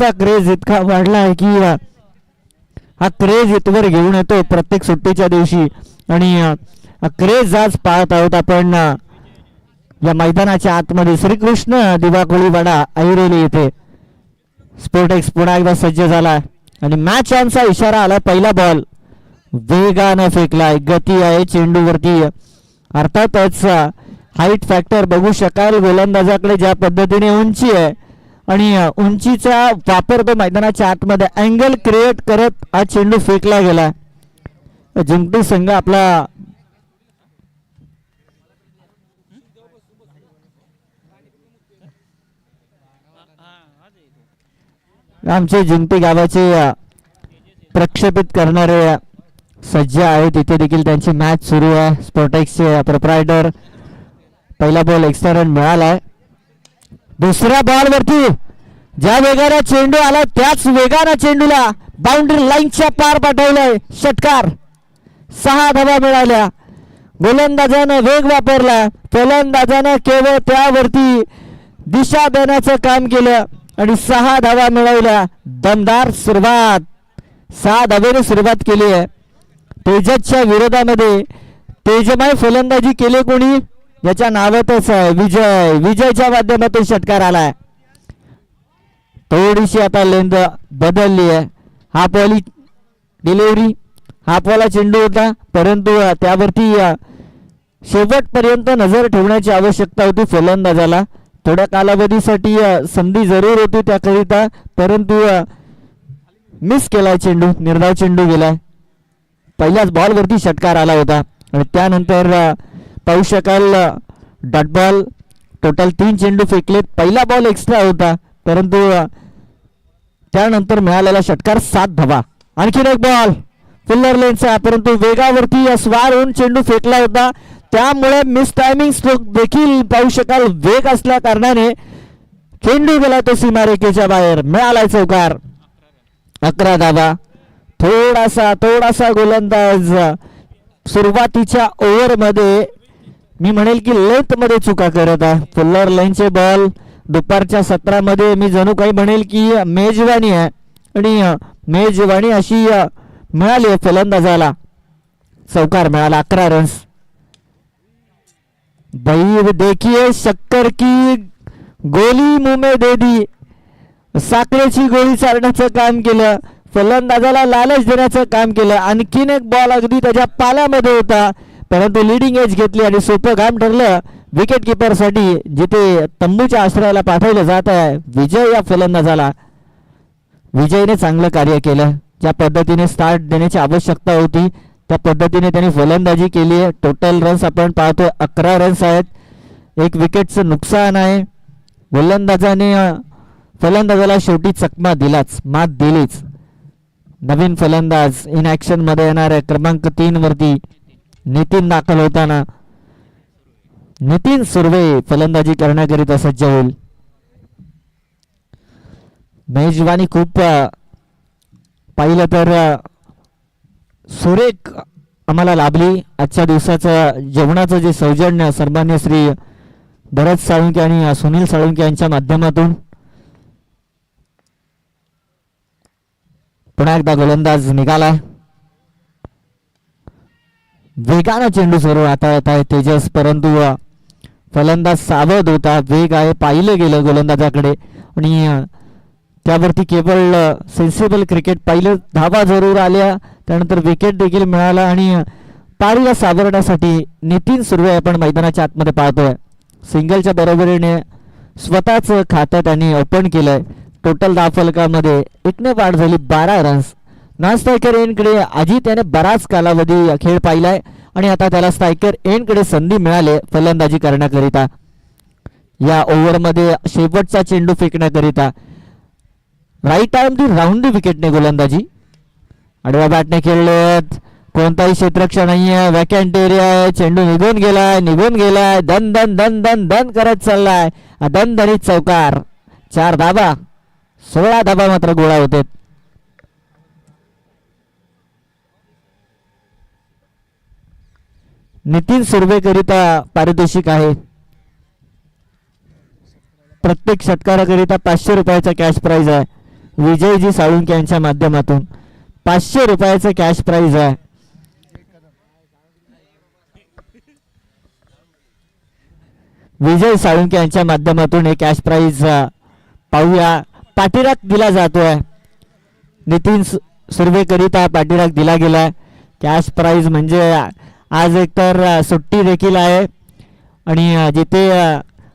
इतका क्रेज इतका वाढला आहे की हा क्रेज इथवर घेऊन येतो प्रत्येक सुट्टीच्या दिवशी. आणि क्रेज आज पाहत आहोत आपण या मैदानाच्या आतमध्ये श्रीकृष्ण दिवा कोळीवाडा ऐरोली येथे. स्पोर्टेक्स पुन्हा एकदा सज्ज झाला आणि मॅच ऑनचा इशारा आला. पहिला बॉल वेगानं फेकलाय, गती आहे चेंडूवरती. अर्थातच हाईट फॅक्टर बघू शकाल गोलंदाजाकडे ज्या पद्धतीने उंची आहे आणि उंचीचा वापर तो मैदानाच्या आतमध्ये अँगल क्रिएट करत हा चेंडू फेकला गेला. जिंकटी संघ आपला आमचे जिंकटी गावाचे प्रक्षेपित करणारे सज्ज आहेत. तिथे देखील त्यांची मॅच सुरू आहे. स्पोर्टेक्सचे प्रोप्रायटर. पहिला बॉल एक्स्ट्रा रन मिळालाय. दुसऱ्या बॉल वरती ज्या वेगाने चेंडू आला त्याच वेगाने चेंडूला बाउंड्री लाईनच्या पार पाठवलाय. षटकार. 6 धावा मिळाल्या. गोलंदाजानं वेग वापरला, फलंदाजानं केवळ त्यावरती दिशा देण्याचं काम केलं आणि 6 धावा मिळवल्या. दमदार सुरुवात. 6 धावेने सुरुवात केली आहे. तेजसच्या विरोधामध्ये तेजमय फलंदाजी केली कोणी याच्या नावातच आहे विजय. विजयच्या माध्यमातून षटकार आलाय. थोडीशी आता लेंथ बदलली आहे. हाफ वाली डिलिव्हरी, हाफ वाला चेंडू होता परंतु त्यावरती शेवटपर्यंत नजर ठेवण्याची आवश्यकता होती फलंदाजाला. थोड्या कालावधीसाठी संधी जरूर होती त्याकरिता परंतु मिस केलाय चेंडू. निर्धाव चेंडू गेलाय. पहिल्याच बॉलवरती षटकार आला होता आणि त्यानंतर पाहू शकाल डॉट बॉल. टोटल 3 चेंडू फेकलेत. पहिला बॉल एक्स्ट्रा होता परंतु त्यानंतर मिळालेला षटकार 7 धावा. आणखीन एक बॉल फुल्लर लेनचा परंतु वेगावरती स्वार होऊन चेंडू फेकला होता त्यामुळे मिस टायमिंग स्ट्रोक देखील पाहू शकाल. वेग असल्या कारणाने चेंडू गेला तो सीमारेषेच्या बाहेर. मिळालाय चौकार. 11 धावा. थोडासा गोलंदाज सुरुवातीच्या ओव्हर मध्ये मी म्हणेल की लेंथ मध्ये चुका करत आहे. फुल्लर लाईनचे बॉल दुपारच्या सत्रामध्ये मी जणू काही म्हणेल की मेजवानी आहे आणि मेजवानी अशी मिळाली आहे फलंदाजाला. चौकार मिळाला. 11 रन्स. भाई देखिए शक्कर की गोली मुंह में दे दी. साखरेची गोळी चालण्याचं काम केलं. फलंदाजाला लालच देण्याचं काम केलं. आणखीन एक बॉल अगदी त्याच्या पाल्यामध्ये होता परंतु लिडिंग एज घेतली आणि सोपं काम ठरलं विकेट किपर साठी जिथे तंबूच्या आश्रयाला पाठवलं जात आहे विजय या फलंदाजाला. विजयने चांगलं कार्य केलं. ज्या पद्धतीने स्टार्ट देण्याची आवश्यकता होती त्या पद्धतीने त्यांनी फलंदाजी केली आहे. टोटल रन्स आपण पाहतोय 11 रन्स आहेत. 1 विकेटचं नुकसान आहे. गोलंदाजाने फलंदाजाला शेवटी चकमा दिलाच, मात दिलीच. नवीन फलंदाज इन ऍक्शन मध्ये येणार आहे. क्रमांक 3 वरती नितीन दाखल होताना नितीन सुर्वे फलंदाजी करण्याकरिता सज्ज होईल. मेजवानी खूप पाहिलं तर सुरेख आम्हाला लाभली. आजच्या दिवसाचं जेवणाचं जे सौजन्य सन्मान्य श्री भरत साळुंके आणि सुनील साळुंके यांच्या माध्यमातून. पुन्हा एकदा गोलंदाज निघालाय. वेगानं चेंडू सुरू आता येत आहे तेजस परंतु फलंदाज सावध होता. वेग आहे पाहिलं गेलं गोलंदाजाकडे आणि त्यावरती केवळ सेन्सिबल क्रिकेट पाहिलं. धावा जरूर आल्या त्यानंतर विकेट देखील मिळाला आणि पारीला सावरण्यासाठी नितीन सुर्वे आपण मैदानाच्या आतमध्ये पाहतोय. सिंगलच्या बरोबरीने स्वतःच खातं त्यांनी ओपन केलंय. टोटल धावफलकामध्ये 1ने वाढ झाली. 12 रन्स. नॉन स्ट्रायकर एंडकडे अजित याने बराच कालावधी खेळ पाहिलाय आणि आता त्याला स्ट्रायकर एंडकडे संधी मिळाली फलंदाजी करण्याकरिता. या ओव्हरमध्ये शेवटचा चेंडू फेकण्याकरिता राईट टाइम दी राऊंड दी विकेटने गोलंदाजी. आडव्या बॅटने खेळलेत. कोणताही क्षेत्ररक्षण नाहीये. वॅकंट एरिया आहे. चेंडू निघून गेलाय. दन दन दन दन दन करत चाललाय. दणदणीत चौकार. 4 धावा. 16 धावा मात्र गोळा होते. नितीन सुर्वेकरिता पारितोषिक आहे. प्रत्येक षटकाराकरिता 500 रुपयाचा कॅश प्राइज आहे. विजयजी साळुंके यांच्या माध्यमातून 500 रुपयाचं कॅश प्राइज आहे. विजय साळुंके यांच्या माध्यमातून हे कॅश प्राइज पाहूया. पाठीराख दिला जातोय. नितीन सुर्वेकरिता पाठीराख दिला गेलाय. कॅश प्राइज म्हणजे आज एकतर सुट्टी देखील आहे आणि जिथे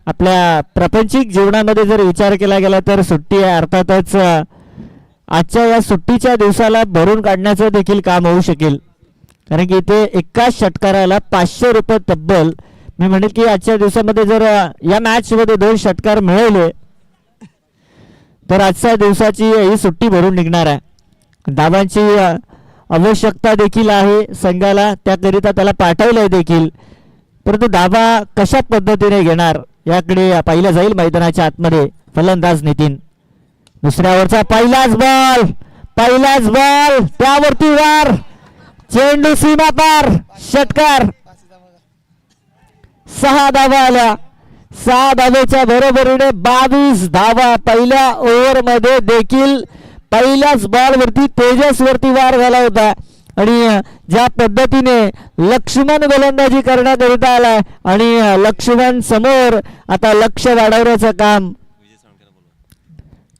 आपल्या प्रापंचिक जीवनामध्ये जर विचार केला गेला तर सुट्टी आहे. अर्थातच आजच्या या सुट्टीच्या दिवसाला भरून काढण्याचं देखील काम होऊ शकेल, कारण की इथे एकाच षटकाराला 500 रुपये तब्बल. मी म्हणेल की आजच्या दिवसामध्ये जर या मॅच मध्ये 2 षटकार मिळवले तर आजच्या दिवसाची ही सुट्टी भरून निघणार आहे. धावांची आवश्यकता देखील आहे संघाला, त्याकरिता त्याला पाठवलंय देखील, परंतु धावा कशा पद्धतीने घेणार याकडे पाहिलं जाईल मैदानाच्या आतमध्ये. फलंदाज नितीन, दुसऱ्यावरचा पहिलाच बॉल त्यावरती वार, चेंडू सीमा पार, षटकार. 6 धावा आल्या. 6 धावेच्या बरोबरीने 22 धावा. पहिल्या ओव्हर मध्ये देखील पहिल्याच बॉल वरती तेजस वरती वार झाला होता आणि ज्या पद्धतीने लक्ष्मण गोलंदाजी करण्याकरिता आलाय आणि लक्ष्मण समोर आता लक्ष वाढवण्याचं काम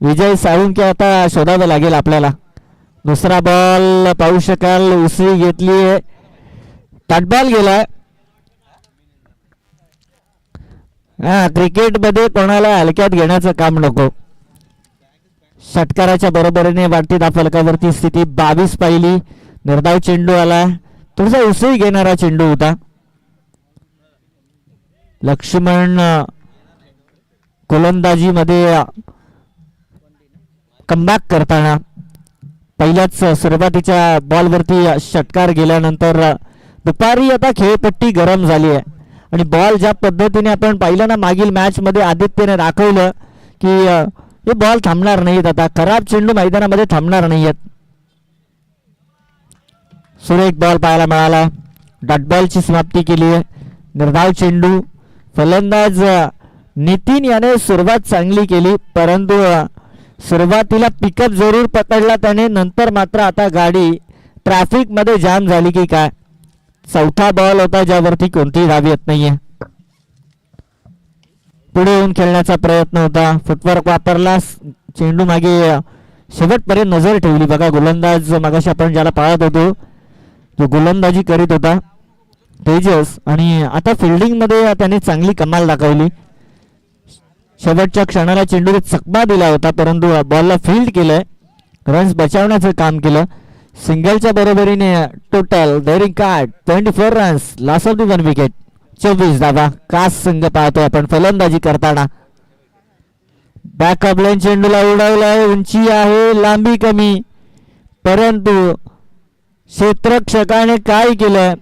विजय साळुंके आता शोधावं लागेल आपल्याला. दुसरा बॉल पाहू शकाल, उसळी घेतली, ताटबॉल गेलाय. क्रिकेट मध्ये कोणाला हलक्यात घेण्याचं काम नको. षटकाराच्या बरोबरीने वाढती धावफलकावरती स्थिती 22 पाहिली. निर्धाव चेंडू आला, थोडासा उसळी घेणारा चेंडू होता. लक्ष्मण गोलंदाजी मध्ये कमबॅक करताना पहिल्याच सुरुवातीच्या बॉलवरती षटकार गेल्यानंतर दुपारी आता खेळपट्टी गरम झाली आहे आणि बॉल ज्या पद्धतीने आपण पाहिलं ना मागील मॅच मध्ये आदित्यने दाखवलं की हे बॉल थांबणार नाहीत. आता खराब चेंडू मैदानामध्ये थांबणार नाहीयेत. सुरेख बॉल पाहायला मिळाला. डॉट बॉलची समाप्ती केली आहे. निर्धाव चेंडू. फलंदाज नितीन याने सुरुवात चांगली केली, परंतु सुरुवातीला पिकअप जरूर पकडला त्याने, नंतर मात्र आता गाडी ट्रॅफिक मध्ये जाम झाली की काय. चौथा बॉल होता ज्यावरती कोणतीही धाव येत नाहीये. पुढे येऊन खेळण्याचा प्रयत्न होता, फुटवर्क वापरला, चेंडू मागे शेवटपर्यंत नजर ठेवली. बघा गोलंदाज मगाशी आपण ज्याला पाहत होतो जो गोलंदाजी करीत होता तेजस, आणि आता फिल्डिंग मध्ये त्याने चांगली कमाल दाखवली. शेवटच्या क्षणाला चेंडूने चकमा दिला होता, परंतु बॉलला फील्ड केलंय, रन्स बचावण्याचं काम केलं. सिंगलच्या बरोबरीने total daring card 24 runs, loss of the 1 wicket, 24 धावा. कास संघ पाहतोय आपण फलंदाजी करताना. बॅकअप लाईन चेंडूला उडवलाय, उंची आहे, लांबी कमी, परंतु क्षेत्ररक्षकाने काय केलं,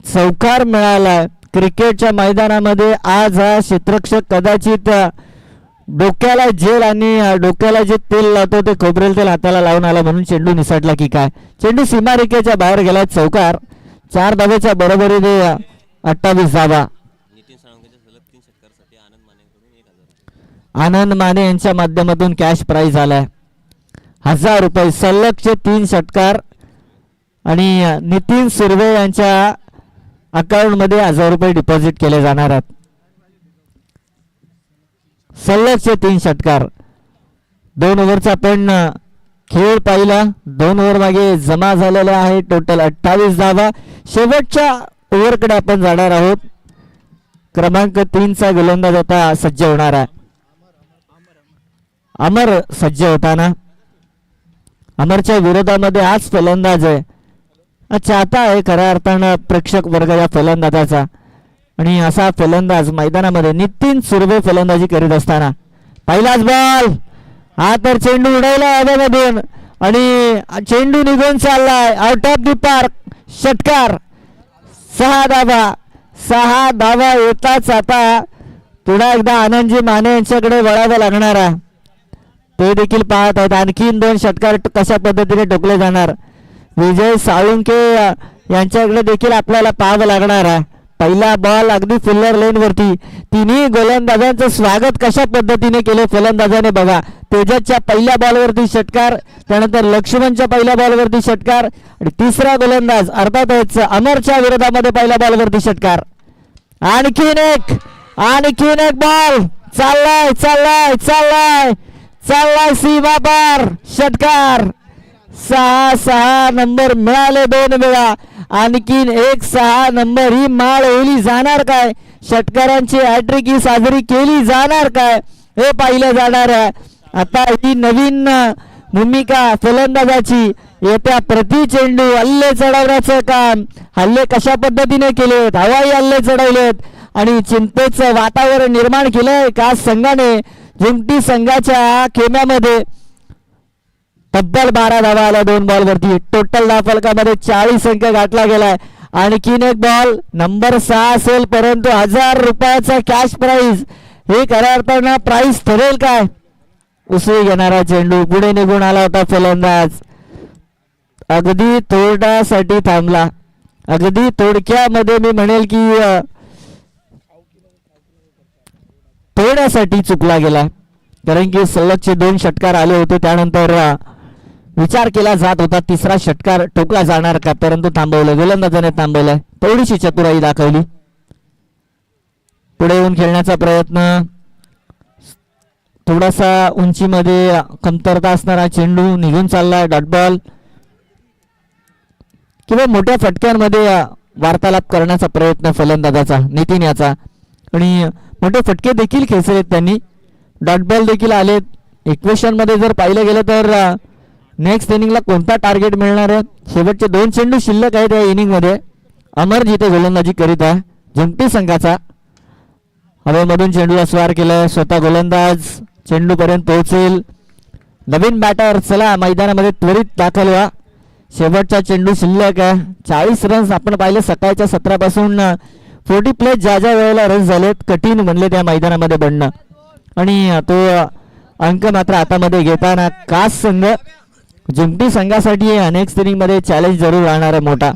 चौकार मिळालाय. क्रिकेटच्या मैदानामध्ये आज हा क्षेत्ररक्षक कदाचित डोक्याला जेल आणि डोक्याला जे तेल लावतो ते खोबरेल तेल हाताला लावून आला म्हणून चेंडू निसटला की काय. चेंडू सीमारेषेच्या बाहेर गेला. चौकार. 4 धावेच्या बरोबरीने 28 धावा. आनंद माने यांच्या माध्यमातून कॅश प्राइज आलाय 1000 रुपये. सलगचे 3 षटकार आणि नितीन सुर्वे यांच्या अकाउंट मध्ये 1000 रुपये डिपॉझिट केले जाणार आहेत. सलगचे 3 षटकार. 2 ओव्हरचा आपण खेळ पाहिला. 2 ओव्हर मागे जमा झालेला आहे. टोटल 28 धावा. शेवटच्या ओव्हरकडे आपण जाणार आहोत. क्रमांक 3 चा गोलंदाज आता सज्ज होणार आहे. अमर सज्ज होताना. अमरच्या विरोधामध्ये आज फलंदाज आहे. चाहता आहे खऱ्या अर्थानं प्रेक्षक वर्ग या फलंदाजाचा, आणि असा फलंदाज मैदानामध्ये नितीन सुर्वे फलंदाजी करीत असताना पहिलाच बॉल. हा तर चेंडू उडवला हवेमधून आणि चेंडू निघून चाललाय आउट ऑफ द पार्क. षटकार. 6 धावा. 6 धावा येताच आता पुन्हा एकदा आनंदजी माने यांच्याकडे वळावं लागणार आहे. ते देखील पाहत आहेत. आणखीन 2 षटकार कशा पद्धतीने टोकले जाणार. विजय साळुंके यांच्याकडे देखील आपल्याला पाहावं लागणार आहे. पहिला बॉल अगदी फिल्डर लेन वरती. तिन्ही गोलंदाजांचं स्वागत कशा पद्धतीने केले फलंदाजाने बघा. तेजसच्या पहिल्या बॉलवरती षटकार, त्यानंतर लक्ष्मणच्या पहिल्या बॉलवरती षटकार आणि तिसरा गोलंदाज अर्थातच अमरच्या विरोधामध्ये पहिल्या बॉलवरती षटकार. आणखीन एक बॉल चाललाय चाललाय चाललाय चाललाय सीमा पार षटकार. 6 नंबर मिळाले 2 वेळा. आणखीन एक 6 नंबर ही माळ ओली जाणार काय, षटकारांची हॅट्रिक ही साजरी केली जाणार काय हे पाहिलं जाणार आहे. आता ही नवीन भूमिका फलंदाजाची, येत्या प्रति चेंडू हल्ले चढवण्याचं काम. हल्ले कशा पद्धतीने केलेत, हवाई हल्ले चढवलेत आणि चिंतेचं वातावरण निर्माण केलंय का संघाने. जिंकटी संघाच्या खेम्यामध्ये तब्बल 12 धावा आल्या 2 बॉलवरती. टोटल धावफलकामध्ये 40 अंक गाठला गेलाय. आणखीन एक बॉल नंबर 6 असेल, परंतु 1000 रुपयाचा कॅश प्राइज. हे खऱ्या अर्थानं प्राइस ठरेल काय. उसळी घेणारा चेंडू पुढे निघून आला होता फलंदाज. अगदी थोड्यासाठी थांबला, अगदी थोडक्यामध्ये मी म्हणेल की थोड्यासाठी चुकला गेला, कारण की सलगचे 2 षटकार आले होते. त्यानंतर विचार केला जात होता तिसरा षटकार ठोकला जाणार का, परंतु थांबवलं, गोलंदाजाने थांबवलंय. थोडीशी चतुराई दाखवली. पुढे येऊन खेळण्याचा प्रयत्न, थोडासा उंचीमध्ये कमतरता असणारा चेंडू निघून चाललाय. डॉट बॉल किंवा मोठ्या फटक्यांमध्ये वार्तालाप करण्याचा प्रयत्न फलंदाजाचा नितीन याचा, आणि मोठे फटके देखील खेचलेत त्यांनी. डॉट बॉल देखील आलेत. इक्वेशन मध्ये जर पाहिलं गेलं तर नेक्स्ट इनिंगला कोणता टार्गेट मिळणार आहे. शेवटचे 2 चेंडू शिल्लक आहेत या इनिंग मध्ये. अमर जिथे गोलंदाजी करीत आहे जिंकटी संघाचा. हवेमधून चेंडूला स्वार केलाय, स्वतः गोलंदाज चेंडू पर्यंत पोहोचेल. नवीन बॅटर चला मैदानामध्ये त्वरित दाखल व्हा. शेवटचा चेंडू शिल्लक आहे. 40 रन्स आपण पाहिले सकाळच्या सत्रापासून 40 प्लस ज्या वेळेला रन्स झालेत, कठीण म्हणले त्या मैदानामध्ये बनणं, आणि तो अंक मात्र हातामध्ये घेताना कास संघ जिंकटी संघासाठी अनेक इनिंग मध्ये चॅलेंज जरूर राहणार आहे मोठा.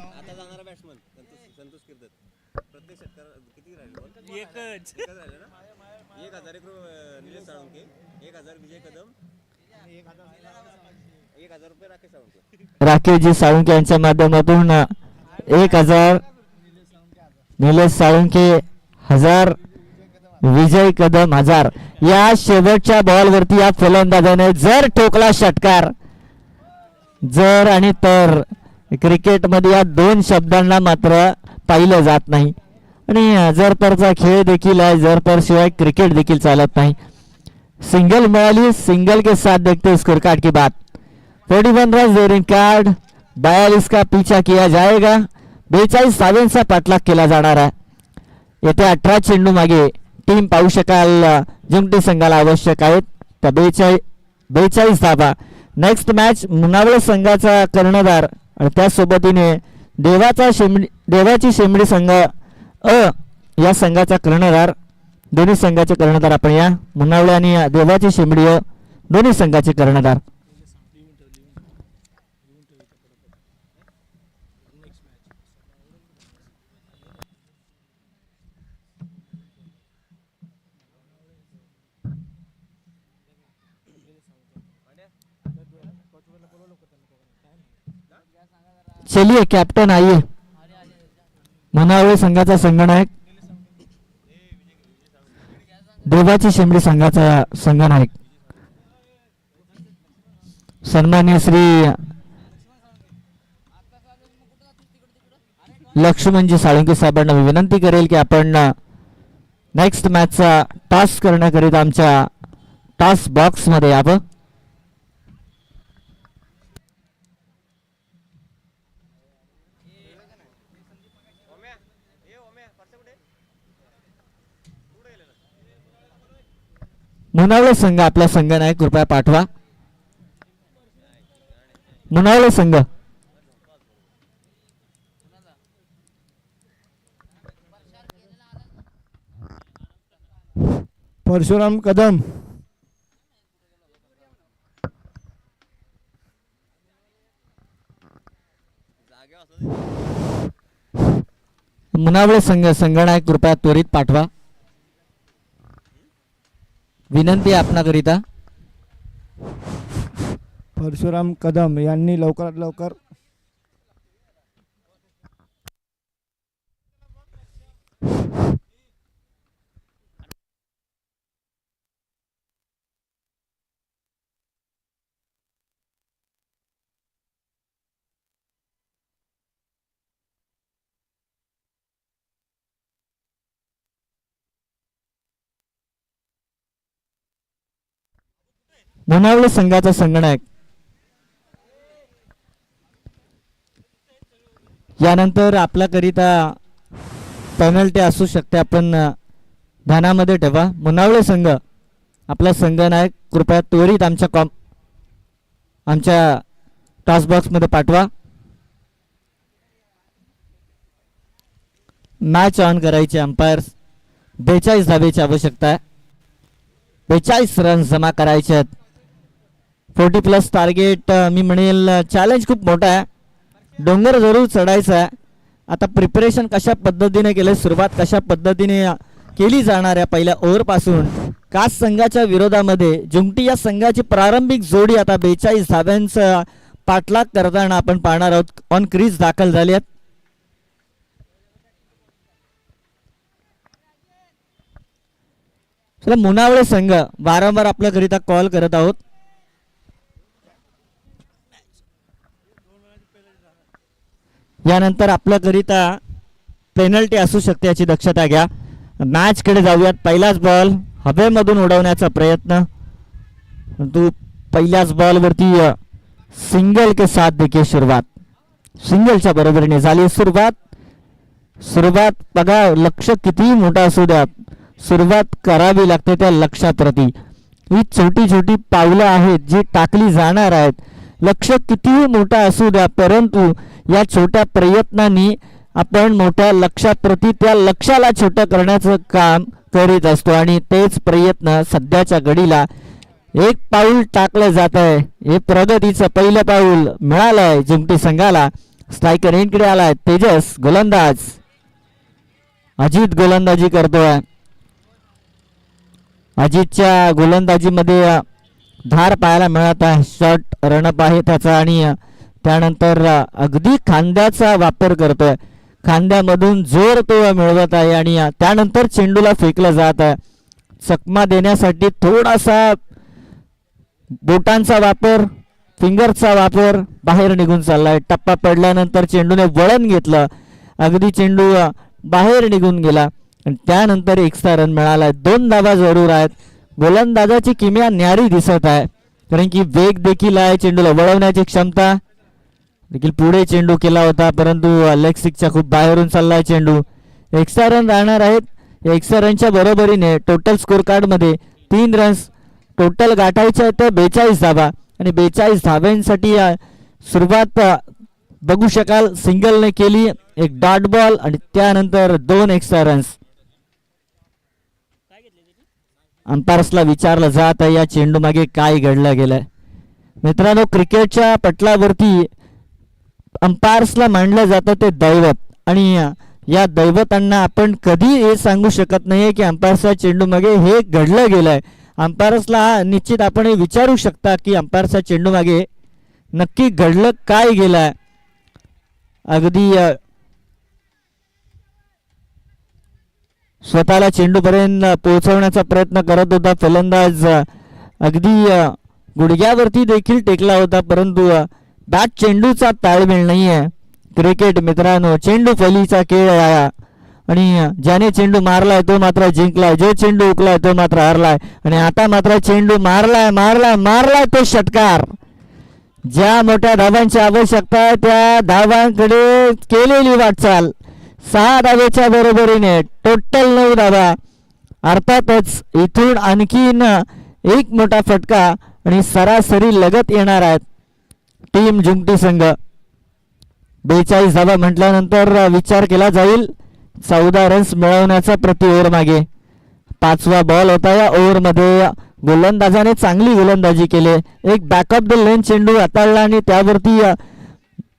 राकेशजी साळुंके यांच्या माध्यमातून 1000, निलेश साळुंके 1000, विजय कदम 1000. या शेवटच्या बॉलवरती या फलंदाजाने जर ठोकला षटकार, जर आणि तर क्रिकेटमध्ये या 2 शब्दांना मात्र पाहिलं जात नाही, आणि जर तरचा खेळ देखील आहे. जर तर शिवाय क्रिकेट देखील चालत नाही. सिंगल मिळाली, सिंगल के साथ देखते स्कोर कार्ड की बात. 41 रन जेरिंग कार्ड, 42 का पीछा किया जाएगा. 42 धावांचा पाठलाग केला जाणार आहे. येथे 18 चेंडू मागे टीम पाहू शकाल जिंकटी संघाला आवश्यक आहेत त्या 42 धावा. नेक्स्ट मॅच मुनावळे संघाचा कर्णधार आणि त्यासोबतीने देवाची शेंबडी संघ या संघाचा कर्णधार. दोन्ही संघाचे कर्णधार आपण या मुनावळे आणि देवाची शेंबडी दोन्ही संघाचे कर्णधार. चलिए कॅप्टन आइए. मुनावळे संघाचा संघनायक, देवाची शेंबडी संघाचा संघनायक सन्मान्य श्री लक्ष्मणजी साळुंके साहेबांना मी विनंती करेल की आपण नेक्स्ट मॅचचा टॉस करण्याकरिता आमच्या टॉस बॉक्स मध्ये यावं. मुनावळे संघ आपला संघनायक कृपया पाठवा. मुनावळे संघ परशुराम कदम, मुनावळे संघ संघनायक कृपया त्वरित पाठवा. विनंती आपणाकरिता. परशुराम कदम यांनी लवकरात लवकर मुनावळे संघाचा संगणक यानंतर आपल्याकरिता पेनल्टी असू शकते, आपण ध्यानामध्ये ठेवा. मुनावळे संघ आपला संघनायक कृपया त्वरित आमच्या टॉस बॉक्समध्ये पाठवा. मॅच ऑन करायचे. अंपायर्स 42 धावेची आवश्यकता आहे. 42 रन जमा करायचे आहेत. 40+ टार्गेट. मी म्हणेल चॅलेंज खूप मोठा आहे. डोंगर जरूर चढायचा आहे. आता प्रिपरेशन कशा पद्धतीने केले, सुरुवात कशा पद्धतीने केली जाणार आहे पहिल्या ओव्हरपासून. कास संघाच्या विरोधामध्ये जुमटी या संघाची प्रारंभिक जोडी आता 42 धाव्यांचा पाठलाग करताना आपण पाहणार आहोत. ऑन क्रीज दाखल झाली आहेत. मुनावळे संघ वारंवार आपल्याकरिता कॉल करत आहोत. यानंतर आपल्याकरिता पेनल्टी असू शकते याची दक्षता घ्या. मॅच कडे जाऊयात. पहिलाच बॉल हवेमधून उडवण्याचा प्रयत्न, परंतु पहिल्याच बॉल वरती सिंगल के साथ देखील सुरुवात. सिंगलच्या बरोबरीने झाली सुरुवात बघा. लक्ष कितीही मोठा असू द्या, सुरुवात करावी लागते त्या लक्षाप्रती. ही छोटी छोटी पावलं आहेत जी टाकली जाणार आहेत. लक्ष कितीही मोठा असू द्या, परंतु या छोट्या प्रयत्नांनी आपण मोठ्या लक्षाप्रती त्या लक्षाला छोटं करण्याचं काम करीत असतो. आणि तेच प्रयत्न सध्याच्या घडीला एक पाऊल टाकलं जात आहे. हे प्रगतीचं पहिलं पाऊल मिळालंय जुमटी संघाला. स्ट्रायकर एंडकडे आलाय. तेजस गोलंदाज. अजित गोलंदाजी करतोय. अजितच्या गोलंदाजीमध्ये धार पाहायला मिळत आहे. शॉर्ट रनअप आहे त्याचा आणि त्यानंतर अगदी खांद्याचा वापर करतोय. खांद्यामधून जोर तो मिळवत आहे आणि त्यानंतर चेंडूला फेकलं जात आहे. चकमा देण्यासाठी थोडासा बोटांचा वापर, फिंगरचा वापर बाहेर निघून चाललाय. टप्पा पडल्यानंतर चेंडूने वळण घेतलं. अगदी चेंडू बाहेर निघून गेला आणि त्यानंतर एक्स्ट्रा रन मिळालाय. 2 धावा जरूर आहेत. गोलंदाजाची किमया न्यारी दिसत आहे, कारण की वेग देखील आहे. चेंडूला वळवण्याची क्षमता देखील. पुढे चेंडू केला होता, परंतु लेग स्टिकच्या खूप बाहेरून चाललाय चेंडू. एक्स्ट्रा रन राहणार आहेत. एक्स्ट्रा रनच्या बरोबरीने टोटल स्कोर कार्ड मध्ये 3 रन्स टोटल गाठायचे आहेत. 42 धावा आणि 42 धाव्यांसाठी सुरुवात बघू शकाल सिंगलने केली. एक डॉट बॉल आणि त्यानंतर 2 एक्स्ट्रा रन्स. अंपायर्सला विचारलं जात आहे या चेंडू मागे काय घडलं गेलंय. मित्रांनो, क्रिकेटच्या पटलावरती अंपायर्सला मानलं जातं ते दैवत, आणि या दैवतांना आपण कधी हे सांगू शकत नाहीये की अंपायर्सच्या चेंडू मागे हे घडलं गेलंय. अंपायर्सला निश्चित आपण हे विचारू शकता की अंपायर्सच्या चेंडू मागे नक्की घडलं काय गेलंय. अगदी स्वतःला चेंडूपर्यंत पोहोचवण्याचा प्रयत्न करत होता फलंदाज. अगदी गुडघ्यावरती देखील टेकला होता, परंतु बॅट चेंडूचा ताळमेळ नाहीये. क्रिकेट मित्रांनो, चेंडू फलीचा खेळ आहे आणि ज्याने चेंडू मारलाय तो मात्र जिंकलाय. जो चेंडू उकलाय तो मात्र हरलाय. आणि आता मात्र चेंडू मारलाय तो षटकार. ज्या मोठ्या धावांची आवश्यकता आहे त्या धावांकडे केलेली वाटचाल. 6 धावेच्या बरोबरीने टोटल 9 धावा. अर्थातच इथून आणखीन एक मोठा फटका आणि सरासरी लगत येणार आहेत टीम जुमटी संघ. 42 धावा म्हटल्यानंतर विचार केला जाईल 14 रन्स मिळवण्याचा प्रति ओव्हर मागे. 5वा बॉल होता या ओव्हरमध्ये. गोलंदाजाने चांगली गोलंदाजी केली. एक बॅकअप द लेन चेंडू हाताळला आणि त्यावरती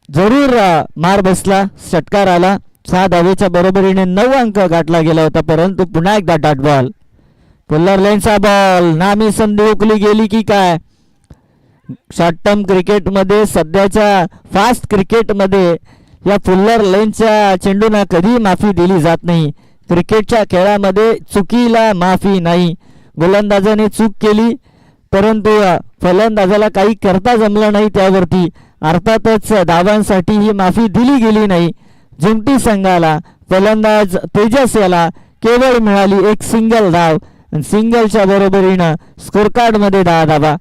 जरूर मार बसला, षटकार आला. 6 धावेच्या बरोबरीने 9 अंक गाठला गेला होता, परंतु पुन्हा एकदा डॉट बॉल. पुल्लर लेनचा बॉल. नामी संधी उकली गेली की काय. शॉर्ट टर्म क्रिकेटमध्ये सध्याच्या फास्ट क्रिकेटमध्ये या फुल्लर लेनच्या चेंडूंना कधी माफी दिली जात नाही. क्रिकेटच्या खेळामध्ये चुकीला माफी नाही. गोलंदाजाने चूक केली परंतु फलंदाजाला काही करता जमलं नाही त्यावरती. अर्थातच धावांसाठी ही माफी दिली गेली नाही. जिंटी संघाला फलंदाज तेजस याला केवळ मिळाली एक सिंगल धाव. सिंगलच्या बरोबरीनं स्कोर कार्डमध्ये 10 धावा.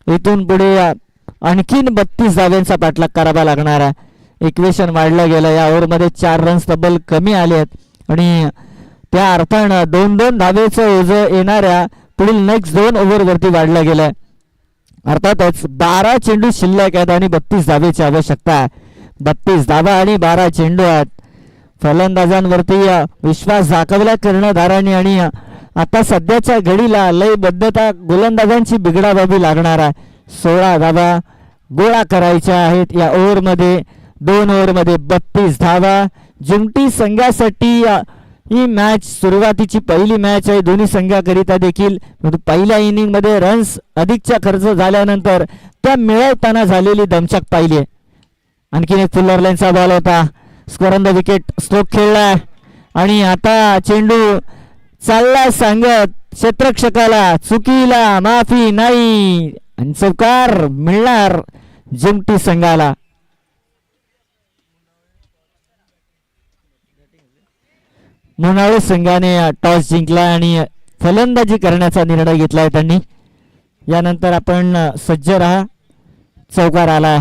इथून पुढे आणखीन 32 धाव्यांचा पाठलाग करावा लागणार आहे. इक्वेशन वाढलं गेलं. या ओव्हरमध्ये 4 रन्स तब्बल कमी आले आहेत आणि त्या अर्थानं 2-2 धावेचं ओझं येणाऱ्या पुढील नेक्स्ट 2 ओव्हरवरती वाढलं गेलंय. अर्थातच 12 चेंडू शिल्लक आहेत आणि 32 धावेची आवश्यकता आहे. 32 धावा आणि 12 चेंडू आहेत. फलंदाजांवरती विश्वास दाखवला कर्णधारांनी आणि आता सध्याच्या घडीला लयबद्धता गोलंदाजांची बिघडावी लागणार आहे. 16 धावा गोळा करायच्या आहेत या ओव्हरमध्ये. 2 ओव्हरमध्ये 32 धावा. जिंटी संघासाठी ही मॅच सुरुवातीची पहिली मॅच आहे दोन्ही संघाकरिता देखील. पहिल्या इनिंगमध्ये रन्स अधिकचा खर्च झाल्यानंतर त्या मिळवताना झालेली दमछाक पाहिली आहे. आणखीन एक फुल्लर लाईनचा बॉल होता. Score on the wicket stroke खेळलाय आणि आता चेंडू चालला सांगत क्षेत्ररक्षकाला चुकीला माफी नाही आणि चौकार मिळणार जिंटी संघाला. मुनाळे संघाने टॉस जिंकला आणि फलंदाजी करण्याचा निर्णय घेतलाय त्यांनी. यानंतर आपण सज्ज राहा. चौकार आलाय.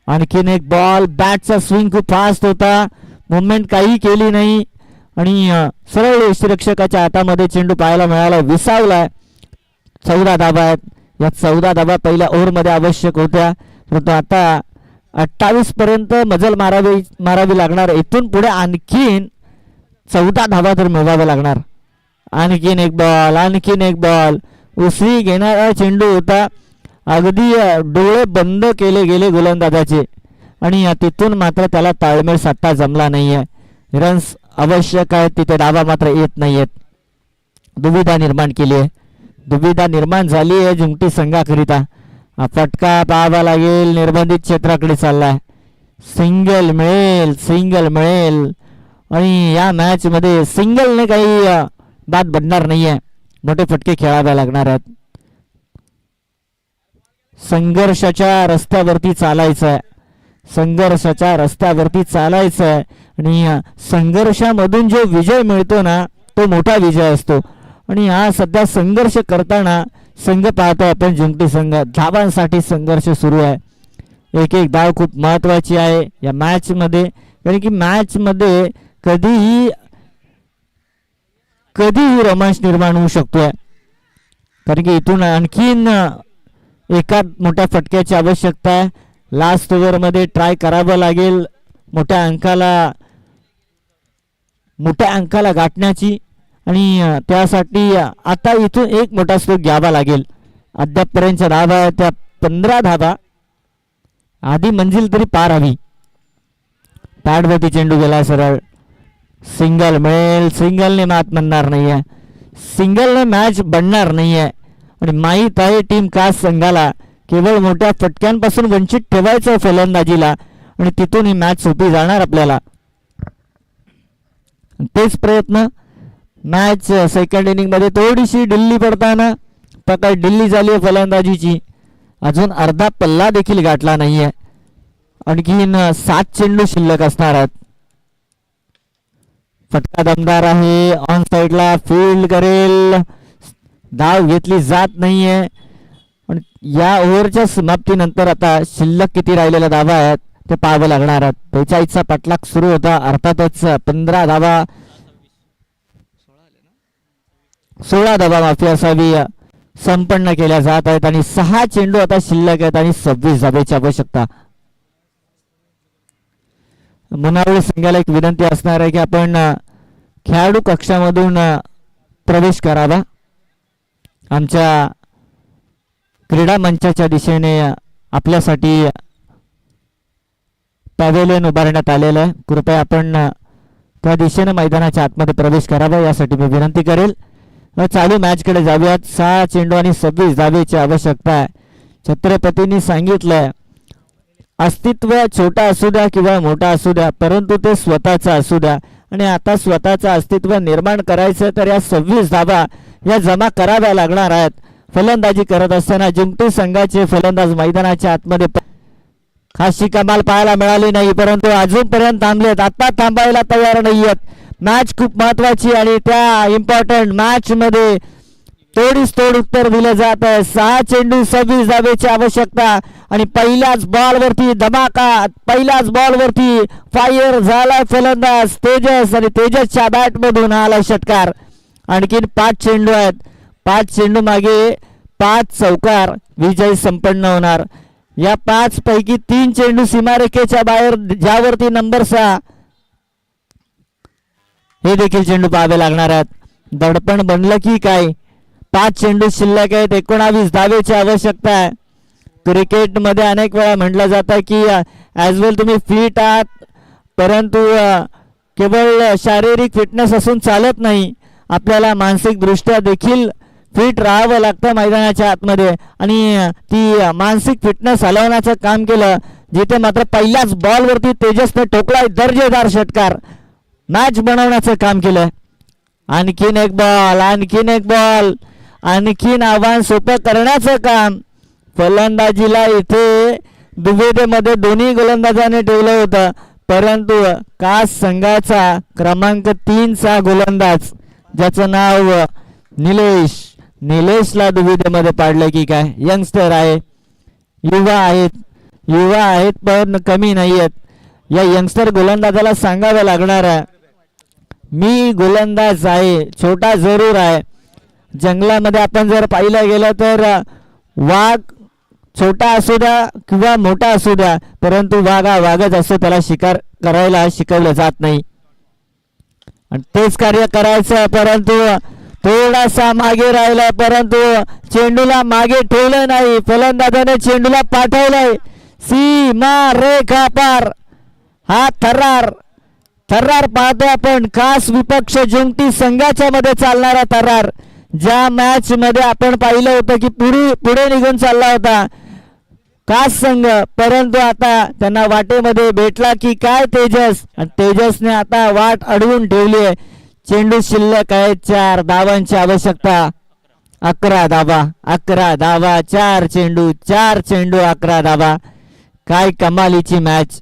आणखीन एक बॉल. बॅटचा स्विंग खूप फास्ट होता. मुवमेंट काही केली नाही आणि सरळ यष्टिरक्षकाच्या हातामध्ये चेंडू पाहायला मिळाला. विसावलाय. 14 धाबा आहेत. या 14 धाबा पहिल्या ओव्हरमध्ये आवश्यक होत्या परंतु आता 28 पर्यंत मजल मारावी लागणार. इथून पुढे आणखीन 14 धाबा तर मिळवाव्या लागणार. आणखीन एक बॉल. आणखीन एक बॉल. उसळी घेणारा चेंडू होता. अगदी डोळे बंद केले गेले गोलंदाजाचे आणि तिथून मात्र त्याला ताळमेळ साधता जमला नाहीये. रन्स आवश्यक आहेत तिथे धावा मात्र येत नाहीयेत. दुविधा निर्माण केली आहे. दुविधा निर्माण झाली आहे जिंटी संघाकरिता. फटका पाहावा लागेल. निर्बंधित क्षेत्राकडे चाललाय. सिंगल मिळेल. सिंगल मिळेल आणि या मॅच मध्ये सिंगलने काही बात बनणार नाहीये. मोठे फटके खेळावे लागणार आहेत. संघर्षाच्या रस्त्यावरती चालायचं आहे. संघर्षाच्या रस्त्यावरती चालायचं आहे आणि संघर्षामधून जो विजय मिळतो ना तो मोठा विजय असतो. आणि हा सध्या संघर्ष करताना संघ पाहतो आपण जिंकटी संघ. धावांसाठी संघर्ष सुरू आहे. एक एक धाव खूप महत्वाची आहे या मॅच मध्ये. कारण की मॅच मध्ये कधीही रोमांच निर्माण होऊ शकतोय. कारण की इथून आणखीन एका मोठ्या फटक्याची आवश्यकता आहे. लास्ट ओव्हर मध्ये ट्राय करावं लागेल मोठ्या अंकाला गाठण्याची आणि त्यासाठी आता इथून एक मोठा स्ट्रोक घ्यावा लागेल. अद्यापपर्यंतच्या धावा आहेत त्या 15 धावा. आधी मंजिल तरी पार हवी. पॅडवरती चेंडू गेला सरळ. सिंगल मिळेल. सिंगलने मात म्हणणार नाहीये. सिंगलने मॅच बनणार नाहीये आणि माहीत आहे टीम कास संघाला केवळ मोठ्या फटक्यांपासून वंचित ठेवायचं फलंदाजीला आणि तिथून ही मॅच सोपी जाणार आपल्याला. तेच प्रयत्न मॅच सेकंड इनिंग मध्ये थोडीशी ढिल्ली पडताना पकड ढिल्ली झाली आहे फलंदाजीची. अजून अर्धा पल्ला देखील गाठला नाहीये. आणखीन 7 चेंडू शिल्लक असणार आहेत. फटका दमदार आहे. ऑन साइडला फील्ड करेल. धाव घेतली जात नाहीये. या ओव्हरच्या समाप्तीनंतर आता शिल्लक किती राहिलेल्या धावा आहेत ते पाहावं लागणार आहेत. 45चा पाठलाग सुरू होता. अर्थातच 15 धावा 16 धावा माफी असावी संपन्न केल्या जात आहेत आणि 6 चेंडू आता शिल्लक आहेत आणि 26 धावेची आवश्यकता. मुनावळे संघाला एक विनंती असणार आहे की आपण खेळाडू कक्षामधून प्रवेश करावा. आमच्या क्रीडा मंचाच्या दिशेने आपल्यासाठी पॅव्हेलियन उभारण्यात आलेलं आहे. कृपया आपण त्या दिशेने मैदानाच्या आतमध्ये प्रवेश करावा यासाठी मी विनंती करेल. चालू मॅचकडे जाऊयात. 6 चेंडू आणि 26 धावेची आवश्यकता आहे. छत्रपतींनी सांगितलंय, अस्तित्व छोटा असू द्या किंवा मोठा असू द्या, परंतु ते स्वतःचं असू द्या. आणि आता स्वतःचं अस्तित्व निर्माण करायचं तर या 26 धावा या जमा कराव्या लागणार आहेत. फलंदाजी करत असताना जिंकटी संघाचे फलंदाज मैदानाच्या आतमध्ये खासी कमाल पाहायला मिळाली नाही, परंतु अजूनपर्यंत थांबलेत, आता थांबायला तयार नाहीयेत. मॅच खूप महत्वाची आणि त्या इम्पॉर्टंट मॅच मध्ये तोडीस तोड उत्तर दिलं जात आहे. 6 चेंडू 26 धावेची आवश्यकता आणि पहिल्याच बॉलवरती धमाका, पहिल्याच बॉलवरती फायर झाला फलंदाज तेजस आणि तेजसच्या बॅट मधून आला षटकार. आणखीन 5 चेंडू आहेत, 5 चेंडू मागे 5 चौकार, विजय संपन्न होणार. या 5 पैकी 3 चेंडू सीमारेखेच्या बाहेर, ज्यावरती नंबर 6 हे देखील चेंडू पाहावे लागणार आहेत. दडपण बनलं की काय? 5 चेंडू शिल्लक आहेत, 19 धावेची आवश्यकता आहे. क्रिकेटमध्ये अनेक वेळा म्हटलं जातं की ॲज वेल तुम्ही फिट आहात, परंतु केवळ शारीरिक फिटनेस असून चालत नाही, आपल्याला मानसिक दृष्ट्या देखील फिट राहावं लागतं मैदानाच्या आतमध्ये. आणि ती मानसिक फिटनेस हलवण्याचं काम केलं, जिथे मात्र पहिल्याच बॉलवरती तेजसने ठोकलाय दर्जेदार षटकार, मॅच बनवण्याचं काम केलं. आणखीन एक बॉल, आणखीन एक बॉल, आणखीन आव्हान सोपं करण्याचं काम. फलंदाजीला इथे दुविधेमध्ये दोन्ही गोलंदाजाने ठेवलं होतं, परंतु कास संघाचा क्रमांक 3चा गोलंदाज ज्याचं नाव निलेशला दुविधेमध्ये पाडलं की काय? यंगस्टर आहे, युवा आहेत पण कमी नाही आहेत. या यंगस्टर गोलंदाजाला सांगावं लागणार आहे, मी गोलंदाज आहे, छोटा जरूर आहे. जंगलामध्ये आपण जर पाहिलं गेलं तर वाघ छोटा असू द्या किंवा मोठा असू द्या, परंतु वाघ हा वाघच असतो, त्याला शिकार करायला शिकवलं जात नाही. आणि तेच कार्य करायचं, परंतु थोडासा मागे राहिला, परंतु चेंडूला मागे ठेवलं नाही. फलंदाजाने चेंडूला पाठवलंय सीमा रेखा पार. हा थरार पाहतोय आपण, खास विपक्ष जिंकटी संघाच्या मध्ये चालणारा थरार. ज्या मॅच मध्ये आपण पाहिलं होतं की पुढे निघून चालला होता कास संघ, परंतु आता त्यांना वाटेमध्ये भेटला की काय तेजस, आणि तेजसने आता वाट अडवून ठेवली आहे. चेंडू शिल्लक आहे, 4 धावांची आवश्यकता. 11 धावा, 4 चेंडू 11 धावा. काय कमालीची मॅच.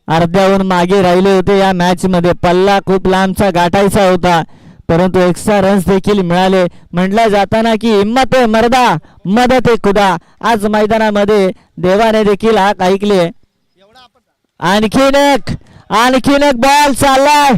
अर्ध्याहून मागे राहिले होते या मॅच मध्ये, पल्ला खूप लांबचा गाठायचा होता, परंतु एक्स्ट्रा रन्स देखील मिळाले. म्हटलं जाताना की हिम्मत आहे मर्दा, मदत आहे खुदा. आज मैदानामध्ये देवाने देखील हाक ऐकले. आणखीन एक बॉल चाललाय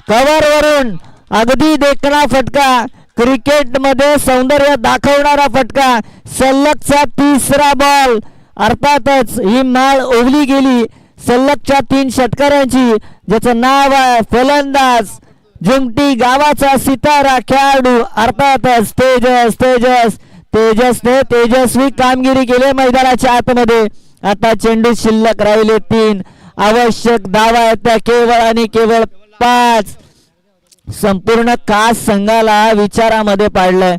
कव्हर वरून, अगदी देखणा फटका, क्रिकेट मध्ये सौंदर्य दाखवणारा फटका. सलगचा 3रा बॉल, अर्थातच ही माळ ओवली गेली सलगच्या 3 षटकारांची, ज्याचं नाव आहे फलंदाज जिंकटी गावाचा सितारा खेळाडू, अर्थातच तेजसने तेजस्वी कामगिरी केली मैदानाच्या आतमध्ये. आता चेंडू शिल्लक राहिले 3, आवश्यक धावा आहेत त्या केवळ आणि केवळ 5. संपूर्ण कास संघाला विचारामध्ये पाडलंय.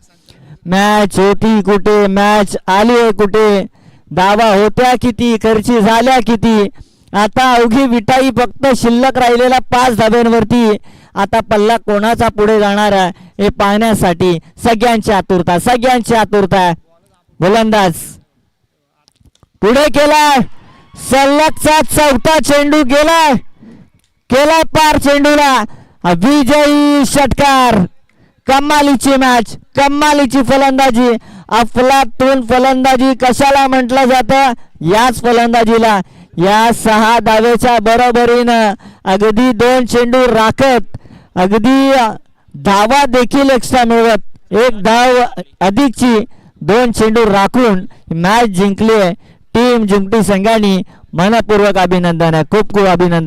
मॅच होती कुठे, मॅच आली आहे कुठे, धावा होत्या किती, खर्ची झाल्या किती. आता अवघी विटाई फक्त शिल्लक राहिलेल्या 5 धाब्यांवरती. आता पल्ला कोणाचा पुढे जाणार आहे हे पाहण्यासाठी सगळ्यांची आतुरता. गोलंदाज पुढे केलाय, सलगचा 4था चेंडू केलाय पार चेंडूला. विजयी षटकार. कमालीची मॅच, कमालीची फलंदाजी. अफलातून फलंदाजी कशाला म्हटलं जातं? याच फलंदाजीला. या 6 धावेच्या बरोबरीनं अगदी 2 चेंडू राखत, अगदी धावा देखील एक्स्ट्रा मिळवत, 1 धाव अधिकची 2 चेंडू राखून मॅच जिंकली टीम जिंकटी संघाने. मनपूर्वक अभिनंदन आहे, खूप खूप अभिनंदन.